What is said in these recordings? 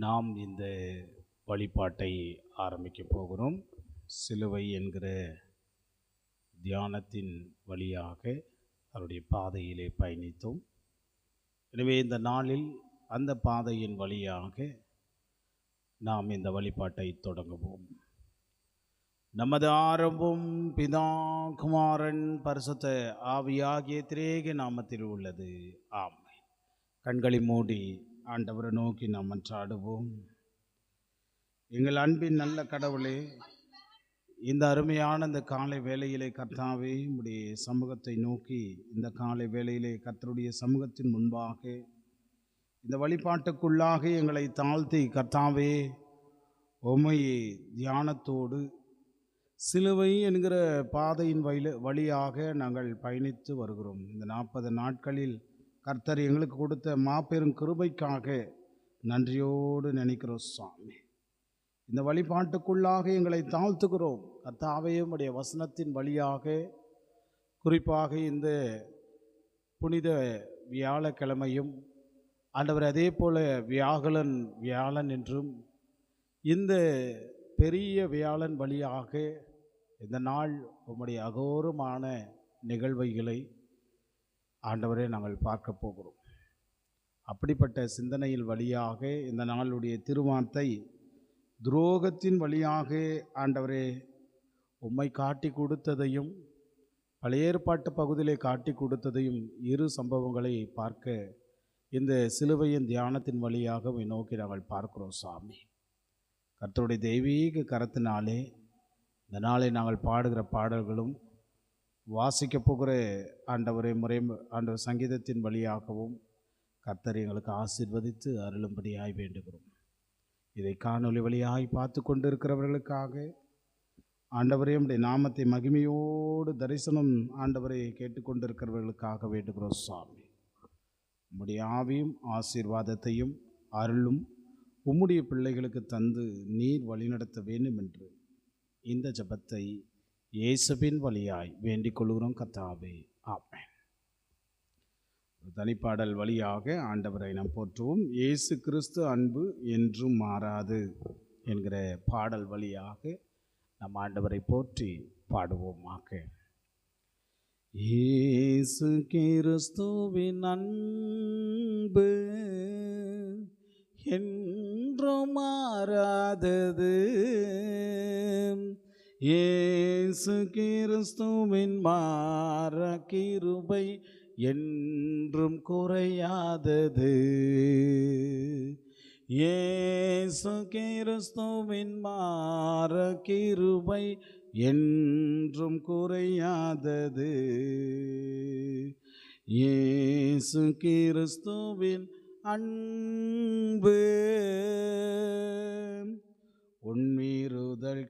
நாம் இந்த வழிபாட்டை ஆரம்பிக்கப் போகிறோம். சிலுவை என்கிற தியானத்தின் வழியாக அவருடைய பாதையிலே பயணித்தோம். எனவே இந்த நாளில் அந்த பாதையின் வழியாக நாம் இந்த வழிபாட்டை தொடங்குவோம். நமது ஆரம்பம் பிதா குமாரன் பரிசுத்த ஆவியாகிய திரேக நாமத்தில் உள்ளது. ஆமென். கண்களை மூடி ஆண்டவரை நோக்கி நாம் மன்றாடுவோம். எங்கள் அன்பின் நல்ல கடவுளே, இந்த அருமையான இந்த காலை வேளையிலே கர்த்தாவே உம்முடைய சமூகத்தை நோக்கி இந்த காலை வேளையிலே கர்த்தருடைய சமூகத்தின் முன்பாக இந்த வழிபாட்டுக்குள்ளாக எங்களை தாழ்த்தி கர்த்தாவே உம்மை தியானத்தோடு சிலுவை என்கிற பாதையின் வழியாக நாங்கள் பயணித்து வருகிறோம். இந்த 40 நாட்களில் கர்த்தர் எங்களுக்கு கொடுத்த மாபெரும் கிருபைக்காக நன்றியோடு நினைக்கிறோம் சுவாமி. இந்த வழிபாட்டுக்குள்ளாக எங்களை தாழ்த்துகிறோம் கர்த்தாவே. உம்முடைய வசனத்தின் வழியாக குறிப்பாக இந்த புனித வியாழக்கிழமையும் ஆண்டவர் அதே போல வியாழன் என்றும் இந்த பெரிய வியாழன் வழியாக இந்த நாள் உம்முடைய அகோரமான நிகழ்வுகளை ஆண்டவரே நாங்கள் பார்க்க போகிறோம். அப்படிப்பட்ட சிந்தனையில் வழியாக இந்த நாளுடைய திருவார்த்தை துரோகத்தின் வழியாக ஆண்டவரே உம்மை காட்டி கொடுத்ததையும் பழைய ஏற்பாட்டு பகுதியிலே காட்டி கொடுத்ததையும் இரு சம்பவங்களை பார்க்க இந்த சிலுவையின் தியானத்தின் வழியாக நோக்கி நாங்கள் பார்க்கிறோம் சாமி. கர்த்தருடைய தெய்வீக கரத்தினாலே இந்த நாளை நாங்கள் பாடுகிற பாடல்களும் வாசிக்க போகிற ஆண்டவர் சங்கீதத்தின் வழியாகவும் கர்த்தர் எங்களுக்கு ஆசீர்வதித்து அருளும்படியாய் வேண்டுகிறோம். இதை காணொலி வழியாய் பார்த்து கொண்டிருக்கிறவர்களுக்காக ஆண்டவரே உம்முடைய நாமத்தை மகிமையோடு தரிசனம் ஆண்டவரை கேட்டுக்கொண்டிருக்கிறவர்களுக்காக வேண்டுகிறோம் சுவாமி. உம்முடைய ஆவியும் ஆசீர்வாதத்தையும் அருளும் உம்முடைய பிள்ளைகளுக்கு தந்து நீர் வழிநடத்த வேண்டும் என்று இந்த ஜெபத்தை இயேசுவின் வழியாய் வேண்டிக் கொள்கிறோம் கர்த்தாவே. ஆமென். தனிப்பாடல் வழியாக ஆண்டவரை நாம் போற்றுவோம். இயேசு கிறிஸ்து அன்பு என்றும் மாறாது என்கிற பாடல் வழியாக நம் ஆண்டவரை போற்றி பாடுவோமாக. இயேசு கிறிஸ்துவின் அன்பு என்றும் மாறாதது, இயேசு கிறிஸ்துவின் மாற கிருபை என்றும் குறையாதது, இயேசு கிறிஸ்துவின் மாற கிருபை என்றும் குறையாதது, இயேசு கிறிஸ்துவின் அன்பு உன்மீறுதல்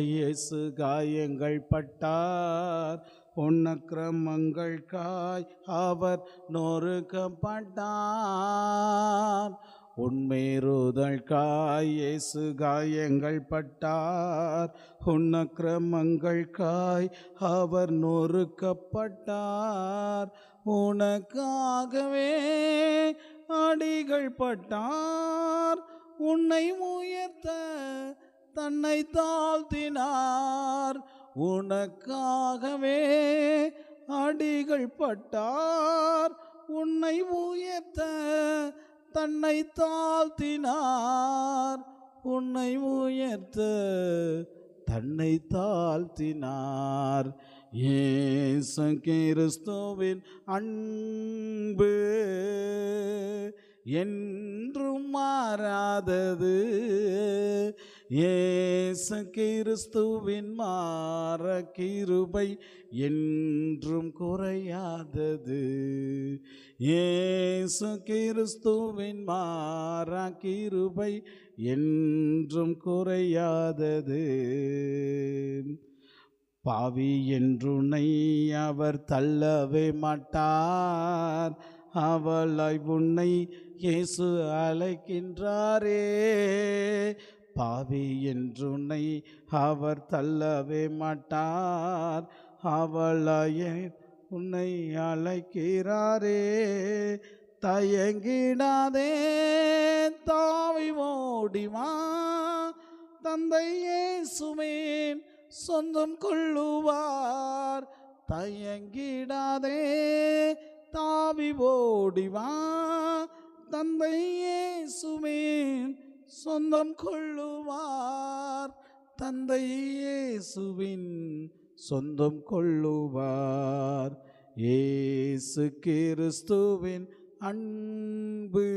இயேசு காயங்கள் பட்டார், உன்னக்கிரமங்கள் அவர் நொறுக்கப்பட்டார். உன்மீறுதல் இயேசு காயங்கள் பட்டார், உன்னக்கிரமங்கள் அவர் நொறுக்கப்பட்டார். உனக்காகவே அடிகள் பட்டார், உன்னை உயர்த்த தன்னை தாழ்த்தினார். உனக்காகவே அடிகள் பட்டார், உன்னை உயர்த்த தன்னை தாழ்த்தினார். உன்னை உயர்த்த தன்னை தாழ்த்தினார். இயேசு கிறிஸ்துவின் அன்பு என்றும் மாறாதது, இயேசு கிறிஸ்துவின் மாற கிருபை என்றும் குறையாதது, இயேசு கிறிஸ்துவின் மாற கிருபை என்றும் குறையாதது. பாவி என்றுனை அவர் தள்ளவே மாட்டார், அவளாய் உன்னை இயேசு அழைக்கின்றாரே. பாவி என்றுனை அவர் தள்ளவே மாட்டார், அவளாய் உன்னை அழைக்கிறாரே. தயங்கிடாதே தாவி ஓடிவா, தந்தை இயேசுவின் சொந்தம் கொள்ளுவார். தயங்கிடாதே தாவி ஓடிவா, தந்தை இயேசுவின் சொந்தம் கொள்ளுவார். தந்தை இயேசுவின் சொந்தம் கொள்ளுவார். இயேசு கிறிஸ்துவின் அன்பு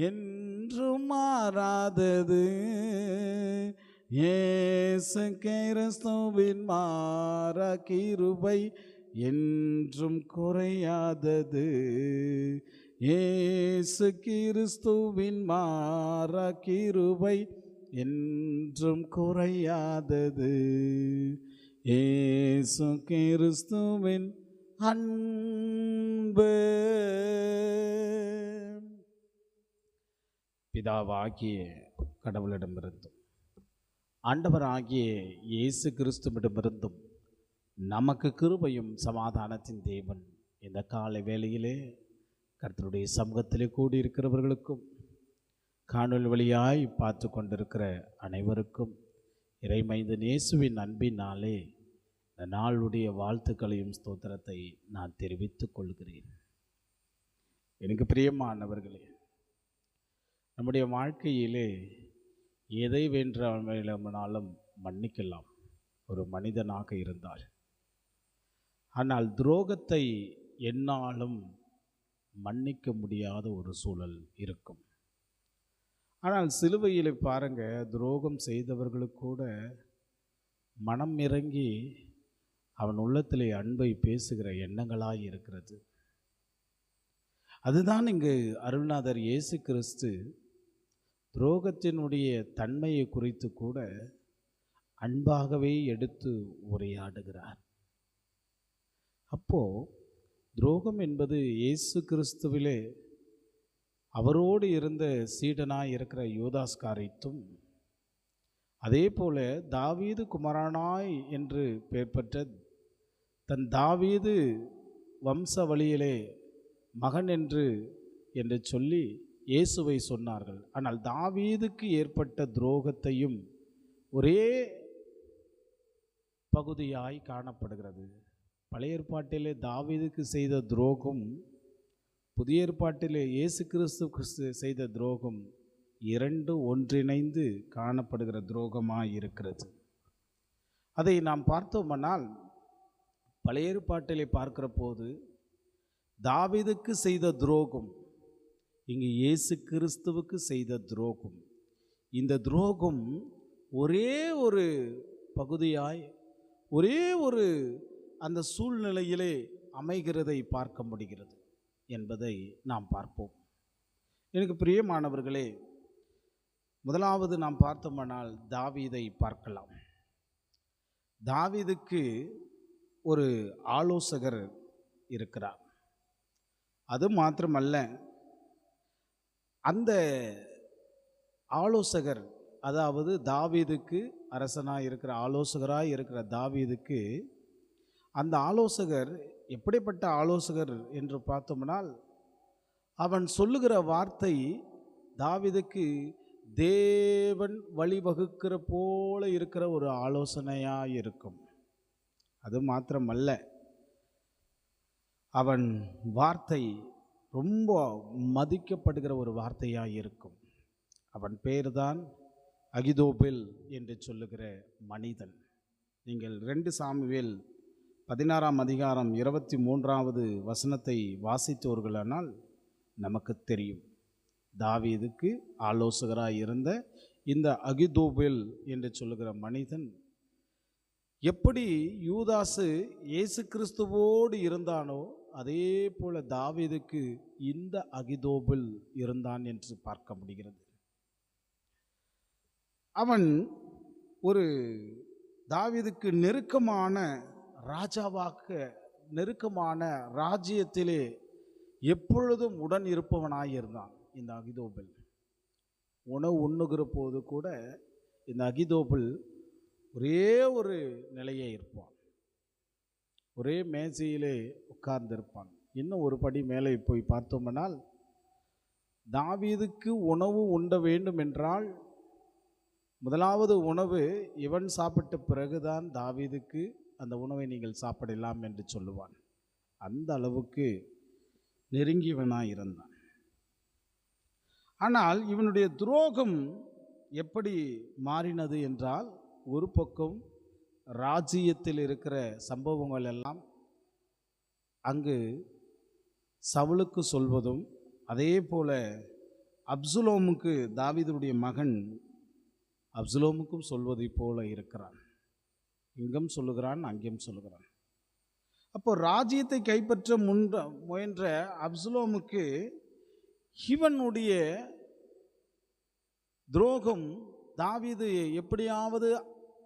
என்றும் மாறாதது. இயேசு கிறிஸ்துவின் மாறா கிருபை என்றும் குறையாதது. இயேசு கிறிஸ்துவின் மாறா கிருபை என்றும் குறையாதது. இயேசு கிறிஸ்துவின் அன்பு. பிதாவாகிய கடவுளிடமிருந்தும் ஆண்டவராகிய இயேசு கிறிஸ்துவிடமிருந்தும் நமக்கு கிருபையும் சமாதானத்தின் தேவன் இந்த காலை வேளையிலே கர்த்தருடைய சமூகத்திலே கூடியிருக்கிறவர்களுக்கும் காணொலி வழியாய் பார்த்து கொண்டிருக்கிற அனைவருக்கும் இறைமைந்தன் இயேசுவின் அன்பினாலே இந்த நாளுடைய வாழ்த்துக்களையும் ஸ்தோத்திரத்தை நான் தெரிவித்துக் கொள்கிறேன். எனக்கு பிரியமானவர்களே, நம்முடைய வாழ்க்கையிலே எதை வேண்டாலும் மன்னிக்கலாம் ஒரு மனிதனாக இருந்தால். ஆனால் துரோகத்தை எந்நாளும் மன்னிக்க முடியாத ஒரு சூழல் இருக்கும். ஆனால் சிலுவையில் பாருங்க, துரோகம் செய்தவர்களுக்கு கூட மனம் இறங்கி அவன் உள்ளத்திலே அன்பை பேசுகிற எண்ணங்களாய் இருக்கிறது. அதுதான் இங்கு அருள்நாதர் இயேசு கிறிஸ்து துரோகத்தினுடைய தன்மையை குறித்து கூட அன்பாகவே எடுத்து உரையாடுகிறார். அப்போ துரோகம் என்பது இயேசு கிறிஸ்துவிலே அவரோடு இருந்த சீடனாய் இருக்கிற யூதாஸ்காரித்தும், அதே போல தாவீது குமாரனாய் என்று பெயர் பெற்ற தன் தாவீது வம்ச வழியிலே மகன் என்று சொல்லி இயேசுவை சொன்னார்கள். ஆனால் தாவீதுக்கு ஏற்பட்ட துரோகத்தையும் ஒரே பகுதியாய் காணப்படுகிறது. பழைய ஏற்பாட்டிலே தாவீதுக்கு செய்த துரோகம், புதிய ஏற்பாட்டிலே இயேசு கிறிஸ்து செய்த துரோகம் இரண்டு ஒன்றிணைந்து காணப்படுகிற துரோகமாய் இருக்கிறது. அதை நாம் பார்த்தோமானால் பழைய ஏற்பாட்டிலே பார்க்கிற போது தாவீதுக்கு செய்த துரோகம், இங்கு இயேசு கிறிஸ்துவுக்கு செய்த துரோகம், இந்த துரோகம் ஒரே ஒரு பகுதியாய் ஒரே ஒரு அந்த சூழ்நிலையிலே அமைகிறதை பார்க்க முடிகிறது என்பதை நாம் பார்ப்போம். எனக்கு பிரியமானவர்களே, முதலாவது நாம் பார்த்தோமானால் தாவீதை பார்க்கலாம். தாவீதுக்கு ஒரு ஆலோசகர் இருக்கிறார். அது மாத்திரமல்ல, அந்த ஆலோசகர், அதாவது தாவீதுக்கு அரசனாக இருக்கிற ஆலோசகராக இருக்கிற தாவீதுக்கு அந்த ஆலோசகர் எப்படிப்பட்ட ஆலோசகர் என்று பார்த்தோம்னால், அவன் சொல்லுகிற வார்த்தை தாவீதுக்கு தேவன் வழிவகுக்கிற போல இருக்கிற ஒரு ஆலோசனையாக இருக்கும். அது மாத்திரமல்ல, அவன் வார்த்தை ரொம்ப மதிக்கப்படுகிற ஒரு வார்த்தையாக இருக்கும். அவன் பேர்தான் அகிதோபேல் என்று சொல்லுகிற மனிதன். நீங்கள் 2 சாமுவேல் 16ஆம் அதிகாரம் 23வது வசனத்தை வாசித்தவர்களானால் நமக்கு தெரியும், தாவீதுக்கு ஆலோசகராக இருந்த இந்த அகிதோபேல் என்று சொல்லுகிற மனிதன் எப்படி யூதாசு இயேசு கிறிஸ்துவோடு இருந்தானோ அதே போல தாவீதுக்கு இந்த அகிதோபேல் இருந்தான் என்று பார்க்க முடிகிறது. அவன் ஒரு தாவீதுக்கு நெருக்கமான ராஜாவாக, நெருக்கமான ராஜ்யத்திலே எப்பொழுதும் உடன் இருப்பவனாயிருந்தான் இந்த அகிதோபேல். உணவு உண்ணுகிற போது கூட இந்த அகிதோபேல் ஒரே ஒரு நிலையே இருப்பான், ஒரே மேசையிலே உட்கார்ந்திருப்பான். இன்னும் ஒரு படி மேலே போய் பார்த்தோம்னால், தாவீதுக்கு உணவு உண்ட வேண்டும் என்றால் முதலாவது உணவு இவன் சாப்பிட்ட பிறகுதான் தாவீதுக்கு அந்த உணவை நீங்கள் சாப்பிடலாம் என்று சொல்லுவான். அந்த அளவுக்கு நெருங்கியவனாய் இருந்தான். ஆனால் இவனுடைய துரோகம் எப்படி மாறினது என்றால், ஒரு பக்கம் ராஜ்ஜியத்தில் இருக்கிற சம்பவங்கள் எல்லாம் அங்கு சவுலுக்கு சொல்வதும், அதே போல அப்சுலோமுக்கு தாவீதுடைய மகன் அப்சுலோமுக்கும் சொல்வதை போல இருக்கிறான். இங்கும் சொல்லுகிறான், அங்கேயும் சொல்லுகிறான். அப்போ ராஜ்யத்தை கைப்பற்ற முயன்ற அப்சுலோமுக்கு இவனுடைய துரோகம், தாவீது எப்படியாவது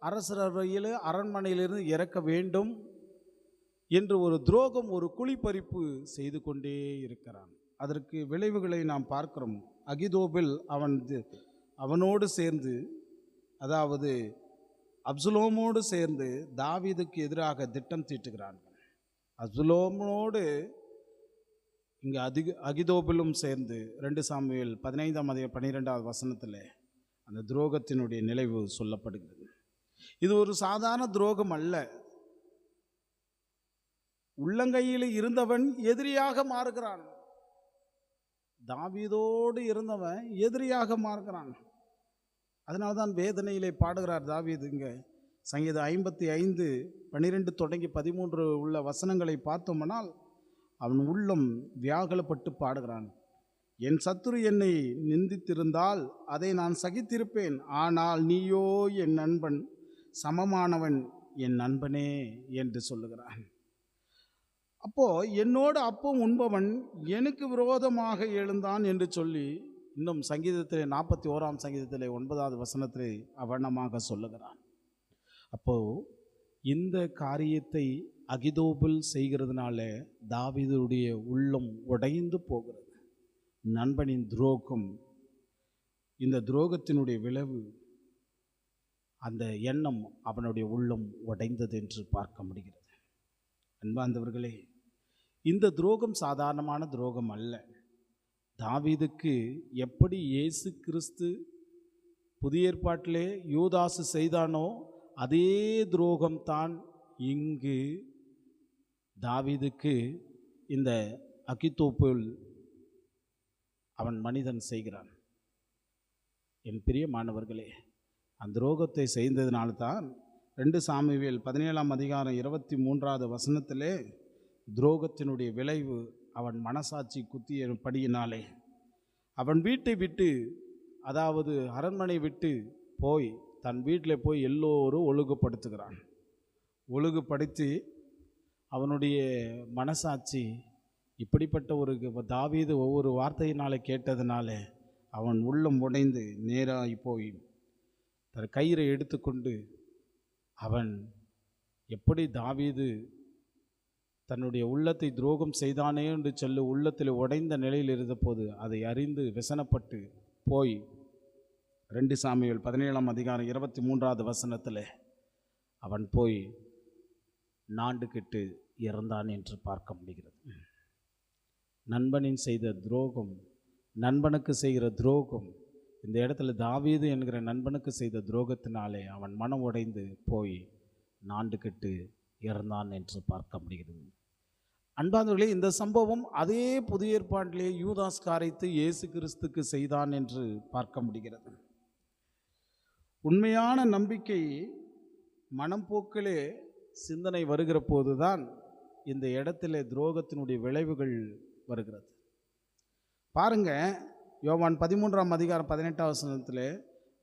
அரசரவையில் அரண்மனையிலிருந்து இறக்க வேண்டும் என்று ஒரு துரோகம், ஒரு குழிப்பறிப்பு செய்து கொண்டே இருக்கிறான். அதற்கு விளைவுகளை நாம் பார்க்கிறோம். அகிதோபில் அவனோடு சேர்ந்து, அதாவது அப்சுலோமோடு சேர்ந்து தாவீதுக்கு எதிராக திட்டம் தீட்டுகிறார்கள். அப்சுலோமோடு இங்கே அகிதோபிலும் சேர்ந்து 2 சாமுவேல் 15:12 வசனத்தில் அந்த துரோகத்தினுடைய நிலைவு சொல்லப்படுகிறது. இது ஒரு சாதாரண துரோகம் அல்ல. உள்ளங்கையில் இருந்தவன் எதிரியாக மாறுகிறான். தாவீதோடு இருந்தவன் எதிரியாக மாறுகிறான். அதனால்தான் வேதனையிலே பாடுகிறார் தாவீது. இங்கே சங்கீதம் 55:12 தொடங்கி 13 உள்ள வசனங்களை பார்த்தோம்னால் அவன் உள்ளம் வியாகுலப்பட்டு பாடுகிறான். என் சத்துரு என்னை நிந்தித்திருந்தால் அதை நான் சகித்திருப்பேன், ஆனால் நீயோ என் நண்பன், சமமானவன் என் நண்பனே என்று சொல்லுகிறான். அப்போ என்னோடு அப்பம் உண்பவன் எனக்கு விரோதமாக எழுந்தான் என்று சொல்லி இன்னும் சங்கீதத்திலே 41ஆம் சங்கீதத்திலே 9வது வசனத்திலே அவனமாக சொல்லுகிறான். அப்போ இந்த காரியத்தை அகிதோபில் செய்கிறதுனால தாவீதுடைய உள்ளம் உடைந்து போகிறது. நண்பனின் துரோகம், இந்த துரோகத்தினுடைய விளைவு, அந்த எண்ணம் அவனுடைய உள்ளம் உடைந்தது என்று பார்க்க முடிகிறது. அன்பார்ந்தவர்களே, இந்த துரோகம் சாதாரணமான துரோகம் அல்ல. தாவீதுக்கு எப்படி இயேசு கிறிஸ்து புதிய ஏற்பாட்டிலே யூதாசு செய்தானோ அதே துரோகம்தான் இங்கு தாவீதுக்கு இந்த அகிதோப்பேல் அவன் மனிதன் செய்கிறான். என் பிரியமானவர்களே, அந்த துரோகத்தை செய்ததினால்தான் 2 சாமுவேல் 17:23 வசனத்திலே துரோகத்தினுடைய விளைவு அவன் மனசாட்சி குத்தியபடியினாலே அவன் வீட்டை விட்டு, அதாவது அரண்மனை விட்டு போய் தன் வீட்டில் போய் எல்லோரும் ஒழுங்குபடுத்துகிறான். ஒழுங்குபடுத்தி அவனுடைய மனசாட்சி இப்படிப்பட்ட ஒரு தாவீது ஒவ்வொரு வார்த்தையினாலே கேட்டதுனால அவன் உள்ளம் உடைந்து நேராகி போய் தன் கயிறை எடுத்துக்கொண்டு அவன் எப்படி தாவீது தன்னுடைய உள்ளத்தை துரோகம் செய்தானே என்று சொல்லி உள்ளத்தில் உடைந்த நிலையில் இருந்தபோது அதை அறிந்து விசனப்பட்டு போய் 2 சாமுவேல் 17:23 வசனத்தில் அவன் போய் நாண்டு கெட்டு இறந்தான் என்று பார்க்க முடிகிறது. நண்பனின் செய்த துரோகம், நண்பனுக்கு செய்கிற துரோகம், இந்த இடத்துல தாவீது என்கிற நண்பனுக்கு செய்த துரோகத்தினாலே அவன் மனம் உடைந்து போய் நாண்டு கெட்டு இறந்தான் என்று பார்க்க முடிகிறது. அன்பானவர்களே, இந்த சம்பவம் அதே புதிய ஏற்பாட்டிலே யூதாஸ் காரியத்தை இயேசு கிறிஸ்துக்கு செய்தான் என்று பார்க்க முடிகிறது. உண்மையான நம்பிக்கை மனம் போக்கிலே சிந்தனை வருகிற போதுதான் இந்த இடத்திலே துரோகத்தினுடைய விளைவுகள் வருகிறது. பாருங்க, யோவான் 13:18 வசனத்திலே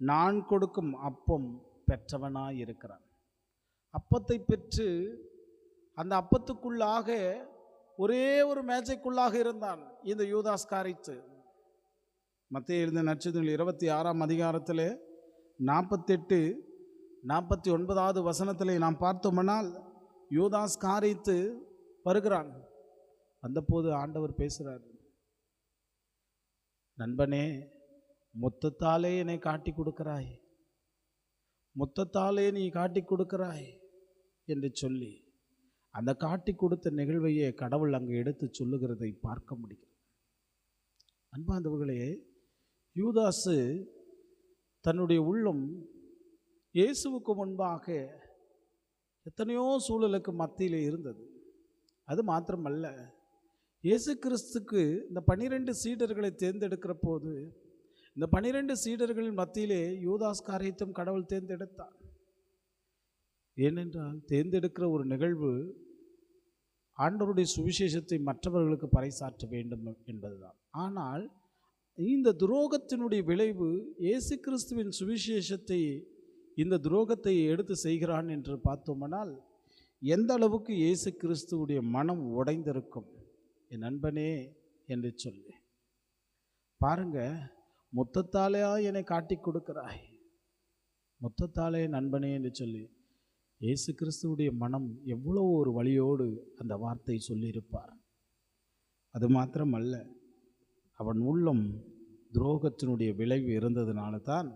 நான் கொடுக்கும் அப்பம் பெற்றவனாய் இருக்கிறான். அப்பத்தை பெற்று அந்த அப்பத்துக்குள்ளாக ஒரே ஒரு மேஜைக்குள்ளாக இருந்தான் இந்த யூதாஸ் காரித்து. மத்தேயு எழுதின நற்செய்தியில் 26ஆம் அதிகாரத்திலே 48-49 வசனத்திலே நாம் பார்த்தோம்னால் யூதாஸ் காரித்து வருகிறான். வந்தபோது ஆண்டவர் பேசுகிறார், நண்பனே, மொத்தத்தாலே என்னை காட்டி கொடுக்கிறாய், மொத்தத்தாலே நீ காட்டி கொடுக்கிறாய் என்று சொல்லி அந்த காட்டி கொடுத்த நிகழ்வையே கடவுள் அங்கு எடுத்து சொல்லுகிறதை பார்க்க முடியும். அன்பார்ந்தவர்களே, யூதாசு தன்னுடைய உள்ளம் இயேசுவுக்கு முன்பாக எத்தனையோ சூழலுக்கு மத்தியில் இருந்தது. அது மாத்திரமல்ல, இயேசு கிறிஸ்துக்கு இந்த 12 சீடர்களை தேர்ந்தெடுக்கிற போது இந்த 12 சீடர்களின் மத்தியிலே யூதாஸ் காரியத்தையும் கடவுள் தேர்ந்தெடுத்தார். ஏனென்றால் தேர்ந்தெடுக்கிற ஒரு நிகழ்வு ஆண்டவருடைய சுவிசேஷத்தை மற்றவர்களுக்கு பறைசாற்ற வேண்டும் என்பதுதான். ஆனால் இந்த துரோகத்தினுடைய விளைவு இயேசு கிறிஸ்துவின் சுவிசேஷத்தை இந்த துரோகத்தை எடுத்து செய்கிறான் என்று பார்த்தோமானால் எந்த அளவுக்கு இயேசு கிறிஸ்துவுடைய மனம் உடைந்திருக்கும் என் நண்பனே என்று சொல்லி பாருங்க. முத்தத்தாலேயா என்னை காட்டி கொடுக்கிறாய், முத்தத்தாலே நண்பனே என்று சொல்லி இயேசு கிறிஸ்துவுடைய மனம் எவ்வளோ ஒரு வழியோடு அந்த வார்த்தை சொல்லியிருப்பார். அது மாத்திரமல்ல, அவன் உள்ளம் துரோகத்தினுடைய விளைவு இருந்ததுனால தான்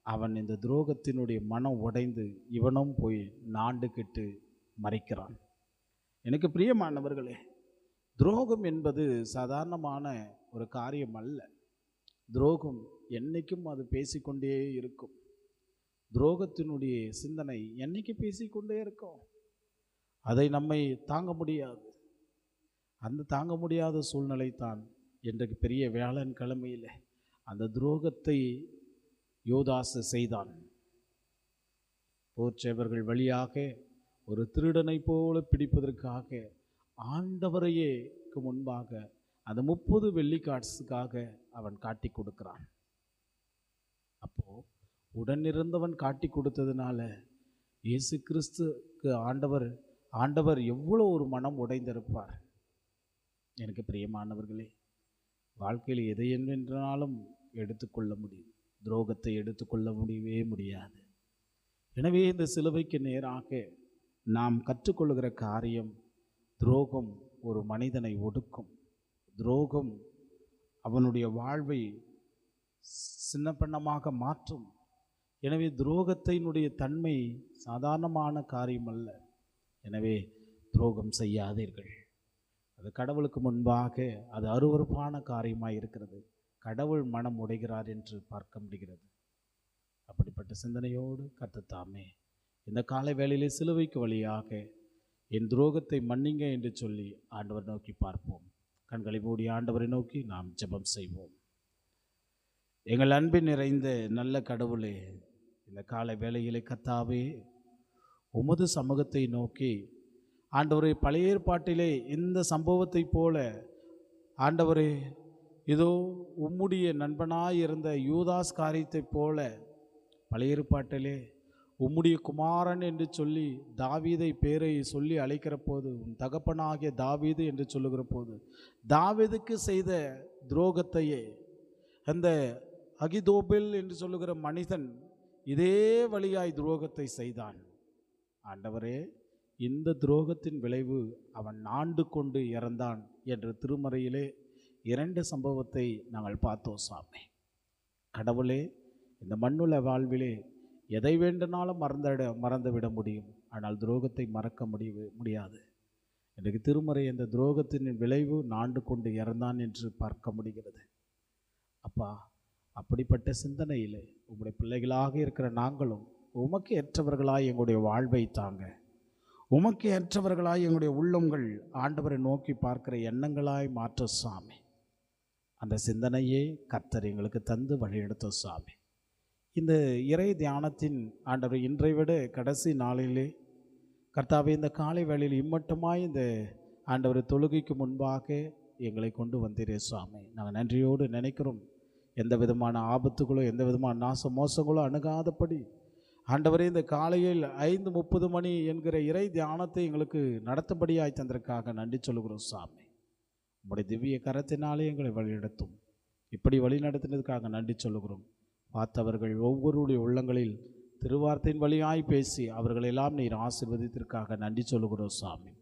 அவன் இந்த துரோகத்தினுடைய மனம் உடைந்து இவனும் போய் நாண்டு கெட்டு மறைக்கிறான். எனக்கு பிரியமானவர்களே, துரோகம் என்பது சாதாரணமான ஒரு காரியம் அல்ல. துரோகம் என்னைக்கும் அது பேசிக்கொண்டே இருக்கும். துரோகத்தினுடைய சிந்தனை என்னைக்கு பேசிக்கொண்டே இருக்கும். அதை நம்மை தாங்க முடியாது. அந்த தாங்க முடியாத சூழ்நிலை தான் இன்றைக்கு பெரிய வியாழன் கிழமையில் அந்த துரோகத்தை யூதாசு செய்தான். போர்ச்சேவர்கள் வழியாக ஒரு திருடனை போல பிடிப்பதற்காக ஆண்டவரையே முன்பாக அந்த 30 வெள்ளிக்காசுக்காக அவன் காட்டி கொடுக்கிறான். அப்போ உடனிருந்தவன் காட்டி கொடுத்ததுனால இயேசு கிறிஸ்துக்கு ஆண்டவர் எவ்வளோ ஒரு மனம் உடைந்திருப்பார். எனக்கு பிரியமானவர்களே, வாழ்க்கையில் எதை என்றாலும் எடுத்துக்கொள்ள முடியும், துரோகத்தை எடுத்துக்கொள்ள முடியவே முடியாது. எனவே இந்த சிலுவைக்கு நேராக நாம் கற்றுக்கொள்கிற காரியம், துரோகம் ஒரு மனிதனை ஒடுக்கும். துரோகம் அவனுடைய வாழ்வை சின்னப்பண்ணமாக மாற்றும். எனவே துரோகத்தினுடைய தன்மை சாதாரணமான காரியம் அல்ல. எனவே துரோகம் செய்யாதீர்கள். அது கடவுளுக்கு முன்பாக அது அருவருப்பான காரியமாக இருக்கிறது. கடவுள் மனம் உடைகிறார் என்று பார்க்க முடிகிறது. அப்படிப்பட்ட சிந்தனையோடு கர்த்தர் இந்த காலை வேளையிலே சிலுவைக்கு வழியாக என் துரோகத்தை மன்னிங்க என்று சொல்லி ஆண்டவர் நோக்கி பார்ப்போம். கண்களை மூடி ஆண்டவரை நோக்கி நாம் ஜெபம் செய்வோம். எங்கள் அன்பின் நிறைந்த நல்ல கடவுளே, இந்த காலை வேளையிலே கர்த்தாவே, உமது சமூகத்தை நோக்கி ஆண்டவரே, பழைய ஏற்பாட்டிலே இந்த சம்பவத்தை போல ஆண்டவரே, இதோ உம்முடைய நண்பனாயிருந்த யூதாஸ் காரியத்தை போல பழைய ஏற்பாட்டிலே உம்முடைய குமாரன் என்று சொல்லி தாவீதை பேரை சொல்லி அழைக்கிற போது, உன் தகப்பனாகிய தாவீது என்று சொல்லுகிற போது, தாவீதுக்கு செய்த துரோகத்தையே அந்த அகிதோபேல் என்று சொல்லுகிற மனிதன் இதே வழியாய் துரோகத்தை செய்தான். ஆண்டவரே, இந்த துரோகத்தின் விளைவு அவன் ஆண்டு கொண்டு இறந்தான் என்று திருமறையிலே 2 சம்பவத்தை நாங்கள் பார்த்தோம் சாமி. கடவுளே, இந்த மண்ணுள்ள வாழ்விலே எதை வேண்டுனாலும் மறந்துவிட முடியும், ஆனால் துரோகத்தை மறக்க முடியாது. இன்றைக்கு திருமறை இந்த துரோகத்தின் விளைவு ஆண்டு கொண்டு இறந்தான் என்று பார்க்க முடிகிறது. அப்பா, அப்படிப்பட்ட சிந்தனையில் உங்களுடைய பிள்ளைகளாக இருக்கிற நாங்களும் உமக்கு ஏற்றவர்களாய் எங்களுடைய வாழ்வை தாங்க, உமக்கு ஏற்றவர்களாய் எங்களுடைய உள்ளங்கள் ஆண்டவரை நோக்கி பார்க்கிற எண்ணங்களாய் மாற்ற சாமி. அந்த சிந்தனையே கர்த்தர் எங்களுக்கு தந்து வழியெடுத்த சாமி. இந்த இறை தியானத்தின் ஆண்டவர் இன்றை விட கடைசி நாளிலே கர்த்தாவே, இந்த காலை வேளையில் இம்மட்டுமாய் இந்த ஆண்டவர் தொழுகைக்கு முன்பாக எங்களை கொண்டு வந்தீரே சாமி. நாங்கள் நன்றியோடு நினைக்கிறோம். எந்த விதமான ஆபத்துகளோ எந்த விதமான நாச மோசங்களோ அணுகாதபடி ஆண்டவரே, இந்த காலையில் 5:30 மணி என்கிற இறை தியானத்தை எங்களுக்கு நடத்தும்படியாய் தந்ததற்காக நன்றி சொல்லுகிறோம் சாமி. உங்களுடைய திவ்ய கரத்தினாலே எங்களை வழிநடத்தும். இப்படி வழி நடத்தினதுக்காக நன்றி சொல்லுகிறோம். பார்த்தவர்கள் ஒவ்வொருடைய உள்ளங்களில் திருவார்த்தையின் வழியாய் பேசி அவர்களெல்லாம் நீர் ஆசீர்வதித்திற்காக நன்றி சொல்லுகிறோம் சாமி.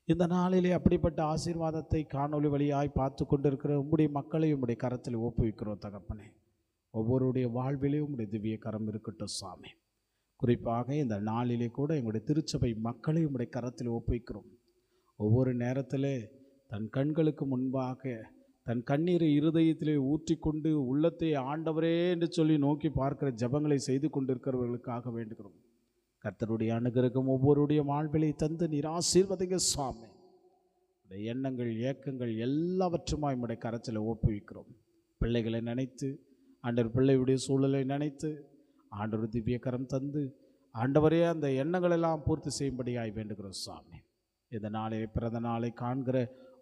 இந்த நாளிலே அப்படிப்பட்ட ஆசீர்வாதத்தை காணொளி வழியாய் பார்த்து கொண்டிருக்கிற உம்முடைய மக்களை உம்முடைய கரத்தில் ஒப்புவிக்கிறோம் தகப்பனே. ஒவ்வொருடைய வாழ்விலேயும் உம்முடைய திவ்ய கரம் இருக்கட்டும் சாமி. குறிப்பாக இந்த நாளிலே கூட எங்களுடைய திருச்சபை மக்களை உம்முடைய கரத்தில் ஒப்புவிக்கிறோம். ஒவ்வொரு நேரத்தில் தன் கண்களுக்கு முன்பாக தன் கண்ணீரை இருதயத்திலே ஊற்றிக்கொண்டு உள்ளத்தை ஆண்டவரே என்று சொல்லி நோக்கி பார்க்கிற ஜெபங்களை செய்து கொண்டிருக்கிறவர்களுக்காக வேண்டுகிறோம். கர்த்தருடைய அனுகிரகம் ஒவ்வொருடைய வாழ்விலை தந்து நீர் ஆசீர்வதிங்க சுவாமி. உடைய எண்ணங்கள் ஏக்கங்கள் எல்லாவற்றுமாய் உம்முடைய கரத்தில் ஒப்புவிக்கிறோம். பிள்ளைகளை நினைத்து ஆண்டவர் பிள்ளையுடைய சூழலை நினைத்து ஆண்டவர் திவ்ய கரம் தந்து ஆண்டவரே அந்த எண்ணங்கள் எல்லாம் பூர்த்தி செய்யும்படியாய் வேண்டுகிறோம் சுவாமி. இந்த நாளை பிறந்த நாளை காண்கிற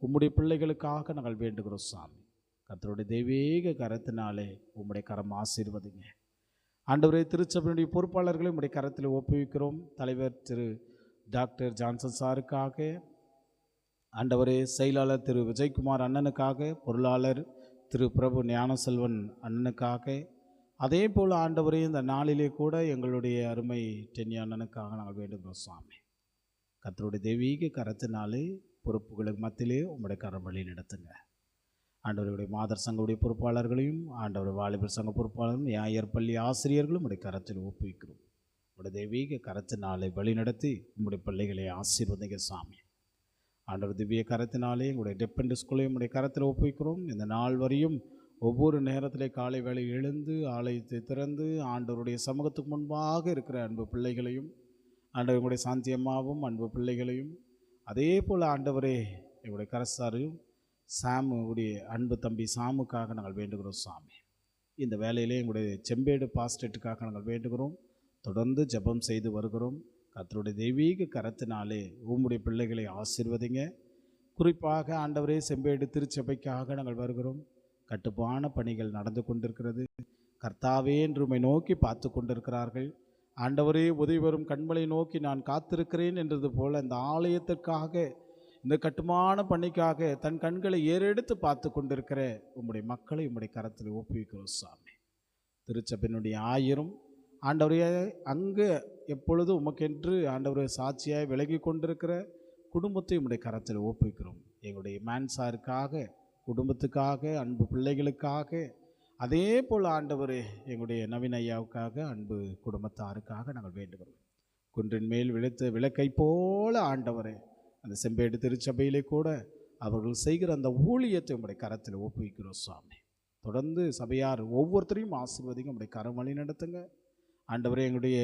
உம்முடைய பிள்ளைகளுக்காக நாங்கள் வேண்டுகிறோம் சுவாமி. கர்த்தருடைய தெய்வீக கரத்தினாலே உம்முடைய கரம் ஆசீர்வதிங்க ஆண்டவரே. திருச்சபையினுடைய பொறுப்பாளர்களை உம்முடைய கரத்தில் ஒப்புவிக்கிறோம். தலைவர் திரு டாக்டர் ஜான்சன் சாருக்காக, ஆண்டவரே செயலாளர் திரு விஜயகுமார் அண்ணனுக்காக, பொருளாளர் திரு பிரபு ஞானசெல்வன் அண்ணனுக்காக, அதே போல் ஆண்டவரே இந்த நாளிலே கூட எங்களுடைய அருமை டென்னி அண்ணனுக்காக நாங்கள் வேண்டுகிறோம் சுவாமி. கர்த்தருடைய தெய்வீக கரத்தினாலே பொறுப்புகளுக்கு மத்தியிலே உம்முடைய கரம் வழி நடத்துங்க. ஆண்டவருடைய மாதர் சங்கவுடைய பொறுப்பாளர்களையும் ஆண்டவர் வாலிபர் சங்க பொறுப்பாளர்களும் ஞாயிறு பள்ளி ஆசிரியர்களும் உடைய கரத்தில் ஒப்புவிக்கிறோம். உடைய தெய்வீக கரத்தினாலே வழி நடத்தி உங்களுடைய பிள்ளைகளை ஆசீர்வதிங்க சாமி. ஆண்டவர் திவ்ய கரத்தினாலே உங்களுடைய டெப்பெண்ட் ஸ்கூலையும் உடைய கரத்தில் ஒப்புவிக்கிறோம். இந்த நாள் வரையும் ஒவ்வொரு நேரத்திலே காலை வேளை எழுந்து ஆலயத்தை திறந்து ஆண்டவருடைய சமூகத்துக்கு முன்பாக இருக்கிற அன்பு பிள்ளைகளையும் ஆண்டவருடைய சாந்தி அம்மாவும் அன்பு பிள்ளைகளையும் அதே போல் ஆண்டவரே எங்களுடைய கரசாரையும் சாமுடைய அன்பு தம்பி சாமுக்காக நாங்கள் வேண்டுகிறோம் சாமி. இந்த வேலையிலே எங்களுடைய செம்பேடு பாஸ்டேட்டுக்காக நாங்கள் வேண்டுகிறோம். தொடர்ந்து ஜெபம் செய்து வருகிறோம். கர்த்தருடைய தெய்வீக கரத்தினாலே உம்முடைய பிள்ளைகளை ஆசீர்வதிங்க. குறிப்பாக ஆண்டவரே செம்பேடு திருச்சபைக்காக நாங்கள் வருகிறோம். கட்டுப்பான பணிகள் நடந்து கொண்டிருக்கிறது. கர்த்தாவே என்று உம்மை நோக்கி பார்த்து கொண்டிருக்கிறார்கள். ஆண்டவரே உதவி வரும் கண்மலை நோக்கி நான் காத்திருக்கிறேன் என்றது போல இந்த ஆலயத்திற்காக இந்த கட்டுமான பணிக்காக தன் கண்களை ஏறெடுத்து பார்த்து கொண்டிருக்கிற உம்முடைய மக்களை உம்முடைய கரத்தில் ஒப்புவிக்கிறோம் சாமி. திருச்சபையினுடைய ஆயிரம் ஆண்டவரைய அங்கு எப்பொழுதும் உமக்கென்று ஆண்டவரை சாட்சியாய் விலகி கொண்டிருக்கிற குடும்பத்தை உம்முடைய கரத்தில் ஒப்புவிக்கிறோம். எங்களுடைய மேன்சாருக்காக, குடும்பத்துக்காக, அன்பு பிள்ளைகளுக்காக, அதே போல் ஆண்டவரே எங்களுடைய நவீன ஐயாவுக்காக, அன்பு குடும்பத்தாருக்காக நாங்கள் வேண்டுகிறோம். குன்றின் மேல் விழுத்த விளக்கை போல ஆண்டவரே அந்த செம்பேடு திருச்சபையிலே கூட அவர்கள் செய்கிற அந்த ஊழியத்தை உம்முடைய கரத்தில் ஒப்புவிக்கிறோம் சுவாமி. தொடர்ந்து சபையார் ஒவ்வொருத்தரையும் ஆசீர்வதிங்க, உம்முடைய கரம் வழி நடத்துங்க ஆண்டவரே. எங்களுடைய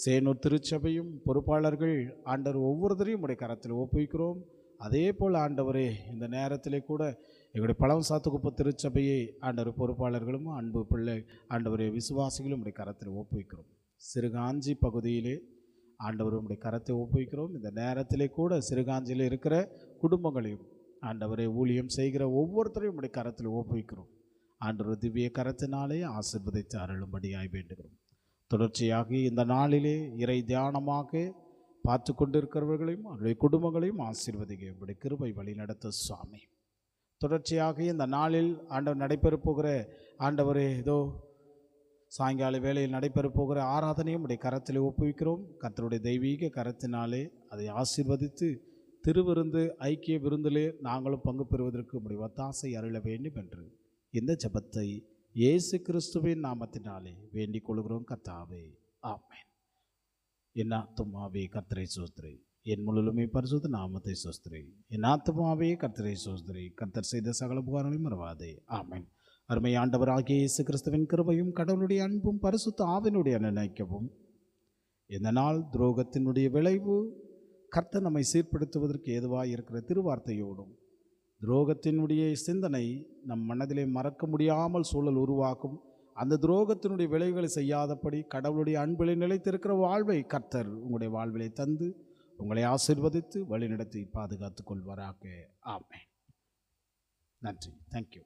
சேனூர் திருச்சபையும் பொறுப்பாளர்கள் ஆண்டவர் ஒவ்வொருத்தரையும் உம்முடைய கரத்தில் ஒப்புவிக்கிறோம். அதே போல் ஆண்டவரே இந்த நேரத்திலே கூட எங்களுடைய பழம் சாத்துக்குப்ப திருச்சபையை ஆண்டவர் பொறுப்பாளர்களும் அன்பு பிள்ளை ஆண்டவரே விசுவாசிகளும் உடைய கரத்தில் ஒப்புவிக்கிறோம். சிறுகாஞ்சி பகுதியிலே ஆண்டவர் உடைய கரத்தை ஒப்புவிக்கிறோம். இந்த நேரத்திலே கூட சிறுகாஞ்சியில் இருக்கிற குடும்பங்களையும் ஆண்டவரை ஊழியம் செய்கிற ஒவ்வொருத்தரையும் உடைய கரத்தில் ஒப்புவிக்கிறோம். ஆண்டவர் திவ்ய கரத்தினாலே ஆசீர்வதித்து அருளும்படியாய் வேண்டுகிறோம். தொடர்ச்சியாக இந்த நாளிலே இறை தியானமாக பார்த்து கொண்டிருக்கிறவர்களையும் அவருடைய குடும்பங்களையும் ஆசீர்வதிக்க உடைய கிருபை வழி நடத்த சுவாமி. தொடர்ச்சியாக இந்த நாளில் ஆண்டவர் நடைபெறப் போகிற ஆண்டவரே இதோ சாயங்கால வேளையில் நடைபெறப் போகிற ஆராதனையும் உடைய கரத்தில் ஒப்புவிக்கிறோம். கர்த்தருடைய தெய்வீக கரத்தினாலே அதை ஆசீர்வதித்து திருவிருந்து ஐக்கிய விருந்திலே நாங்களும் பங்கு பெறுவதற்கு உடைய ஒத்தாசை அருள வேண்டும் என்று இந்த ஜெபத்தை இயேசு கிறிஸ்துவின் நாமத்தினாலே வேண்டிக் கொள்கிறோம் கர்த்தாவே, ஆமென். என் ஆத்துமாவே கர்த்தரை சோஸ்திரி, என் முழுமை பரிசுத்த நாமத்தை சோஸ்திரி. என் ஆத்துமாவே கர்த்தரை சோஸ்திரி, கர்த்தர் செய்த சகல புகாரங்களையும் மறவாதே, ஆமென். அருமை ஆண்டவராகிய இயேசு கிறிஸ்துவின் கிருபையும் கடவுளுடைய அன்பும் பரிசுத்த ஆவினுடைய நினைக்கவும் இந்த நாள் துரோகத்தினுடைய விளைவு கர்த்தர் நம்மை சீர்படுத்துவதற்கு ஏதுவாக இருக்கிற திருவார்த்தையோடும் துரோகத்தினுடைய சிந்தனை நம் மனதிலே மறக்க முடியாமல் சூழல் உருவாக்கும் அந்த துரோகத்தினுடைய விளைவுகளை செய்யாதபடி கடவுளுடைய அன்பிலே நிலைத்திருக்கிற வாழ்வை கர்த்தர் உங்களுடைய வாழ்விலை தந்து உங்களை ஆசீர்வதித்து வழிநடத்தி பாதுகாத்துக் கொள்வாராக, ஆமென். நன்றி. தேங்க்யூ.